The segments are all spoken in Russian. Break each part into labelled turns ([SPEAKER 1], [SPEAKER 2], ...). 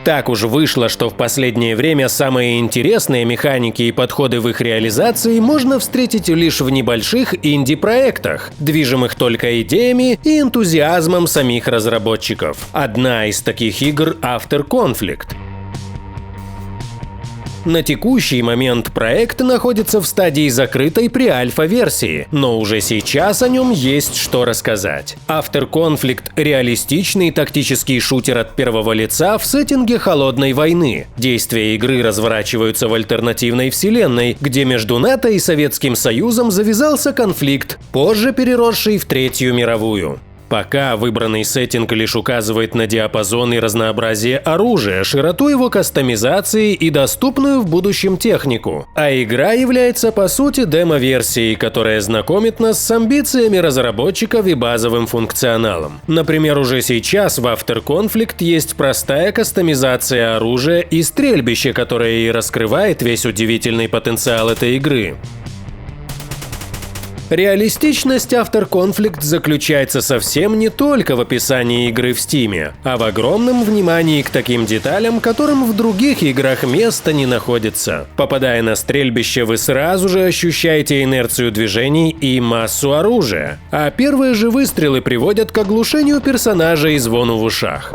[SPEAKER 1] Так уж вышло, что в последнее время самые интересные механики и подходы в их реализации можно встретить лишь в небольших инди-проектах, движимых только идеями и энтузиазмом самих разработчиков. Одна из таких игр — After Conflict. На текущий момент проект находится в стадии закрытой pre-альфа-версии, но уже сейчас о нем есть что рассказать. After Conflict — реалистичный тактический шутер от первого лица в сеттинге холодной войны. Действия игры разворачиваются в альтернативной вселенной, где между НАТО и Советским Союзом завязался конфликт, позже переросший в Третью мировую. Пока выбранный сеттинг лишь указывает на диапазон и разнообразие оружия, широту его кастомизации и доступную в будущем технику. А игра является по сути демо-версией, которая знакомит нас с амбициями разработчиков и базовым функционалом. Например, уже сейчас в After Conflict есть простая кастомизация оружия и стрельбище, которое и раскрывает весь удивительный потенциал этой игры. Реалистичность After Conflict заключается совсем не только в описании игры в Steam, а в огромном внимании к таким деталям, которым в других играх места не находится. Попадая на стрельбище, вы сразу же ощущаете инерцию движений и массу оружия, а первые же выстрелы приводят к оглушению персонажа и звону в ушах.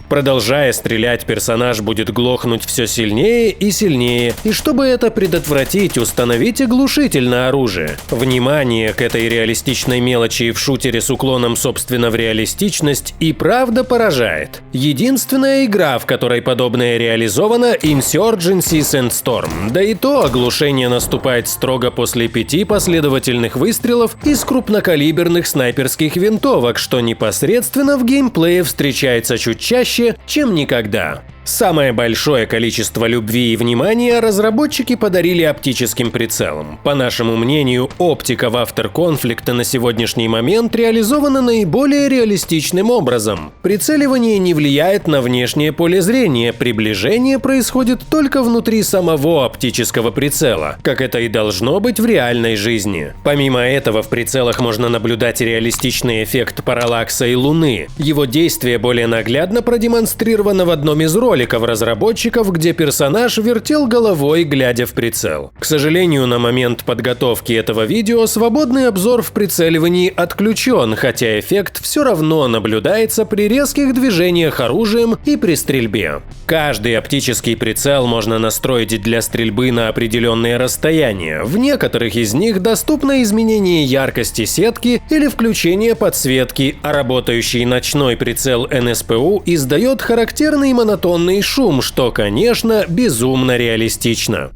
[SPEAKER 1] Продолжая стрелять, персонаж будет глохнуть все сильнее и сильнее, и чтобы это предотвратить, установите глушитель на оружие. Внимание к этой реалистичной мелочи в шутере с уклоном собственно в реалистичность и правда поражает. Единственная игра, в которой подобное реализовано — Insurgency Sandstorm, да и то оглушение наступает строго после 5 последовательных выстрелов из крупнокалиберных снайперских винтовок, что непосредственно в геймплее встречается чуть чаще, чем никогда. Самое большое количество любви и внимания разработчики подарили оптическим прицелам. По нашему мнению, оптика в After Conflict на сегодняшний момент реализована наиболее реалистичным образом. Прицеливание не влияет на внешнее поле зрения, приближение происходит только внутри самого оптического прицела, как это и должно быть в реальной жизни. Помимо этого, в прицелах можно наблюдать реалистичный эффект параллакса и Луны. Его действие более наглядно продемонстрировано в одном из роликов разработчиков, где персонаж вертел головой, глядя в прицел. К сожалению, на момент подготовки этого видео свободный обзор в прицеливании отключен, хотя эффект все равно наблюдается при резких движениях оружием и при стрельбе. Каждый оптический прицел можно настроить для стрельбы на определенные расстояния. В некоторых из них доступно изменение яркости сетки или включение подсветки, а работающий ночной прицел NSPU издает характерный монотонный шум, что, конечно, безумно реалистично.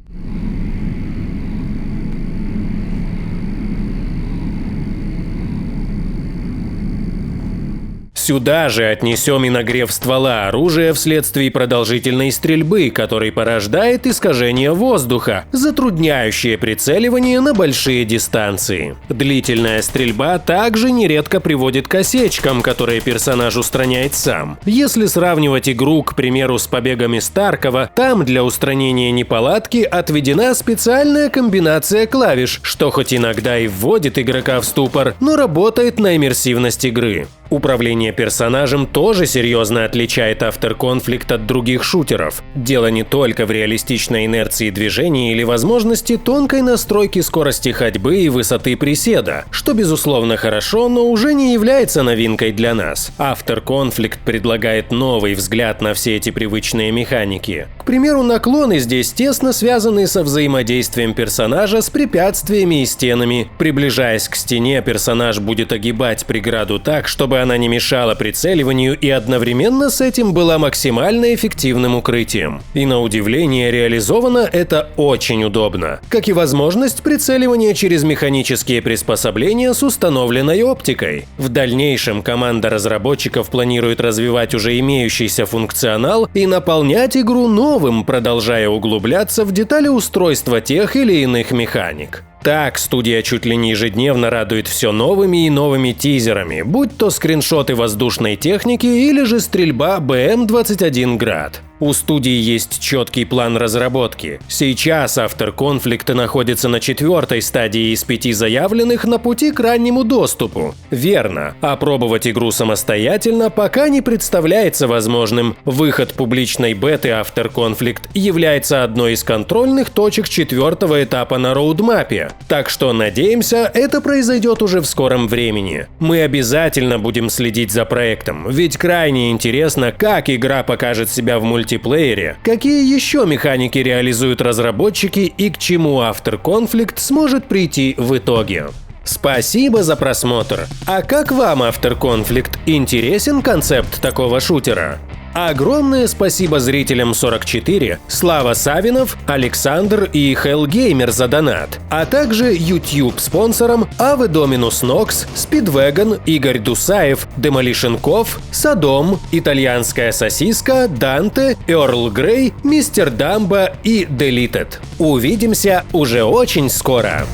[SPEAKER 1] Сюда же отнесем и нагрев ствола оружия вследствие продолжительной стрельбы, который порождает искажение воздуха, затрудняющее прицеливание на большие дистанции. Длительная стрельба также нередко приводит к осечкам, которые персонаж устраняет сам. Если сравнивать игру, к примеру, с побегами с Таркова, там для устранения неполадки отведена специальная комбинация клавиш, что хоть иногда и вводит игрока в ступор, но работает на иммерсивность игры. Управление персонажем тоже серьезно отличает After Conflict от других шутеров. Дело не только в реалистичной инерции движения или возможности тонкой настройки скорости ходьбы и высоты приседа, что безусловно хорошо, но уже не является новинкой для нас. After Conflict предлагает новый взгляд на все эти привычные механики. К примеру, наклоны здесь тесно связаны со взаимодействием персонажа с препятствиями и стенами. Приближаясь к стене, персонаж будет огибать преграду так, чтобы она не мешала прицеливанию и одновременно с этим была максимально эффективным укрытием. И на удивление реализовано это очень удобно. Как и возможность прицеливания через механические приспособления с установленной оптикой. В дальнейшем команда разработчиков планирует развивать уже имеющийся функционал и наполнять игру новым, продолжая углубляться в детали устройства тех или иных механик. Так, студия чуть ли не ежедневно радует все новыми и новыми тизерами, будь то скриншоты воздушной техники или же стрельба БМ-21 Град. У студии есть четкий план разработки. Сейчас After Conflict находится на 4-й стадии из 5 заявленных на пути к раннему доступу. Верно, опробовать игру самостоятельно пока не представляется возможным. Выход публичной беты After Conflict является одной из контрольных точек 4-го этапа на роудмапе. Так что, надеемся, это произойдет уже в скором времени. Мы обязательно будем следить за проектом, ведь крайне интересно, как игра покажет себя в мультиплеере, какие еще механики реализуют разработчики и к чему After Conflict сможет прийти в итоге. Спасибо за просмотр. А как вам After Conflict? Интересен концепт такого шутера? Огромное спасибо зрителям 44, Слава Савинов, Александр и Hellgamer за донат, а также YouTube-спонсорам Ave Dominus Nox, Speedwagon, Игорь Дусаев, Demolition Kov, Содом, Итальянская сосиска, Данте, Earl Grey, Мистер Дамбо и Deleted. Увидимся уже очень скоро!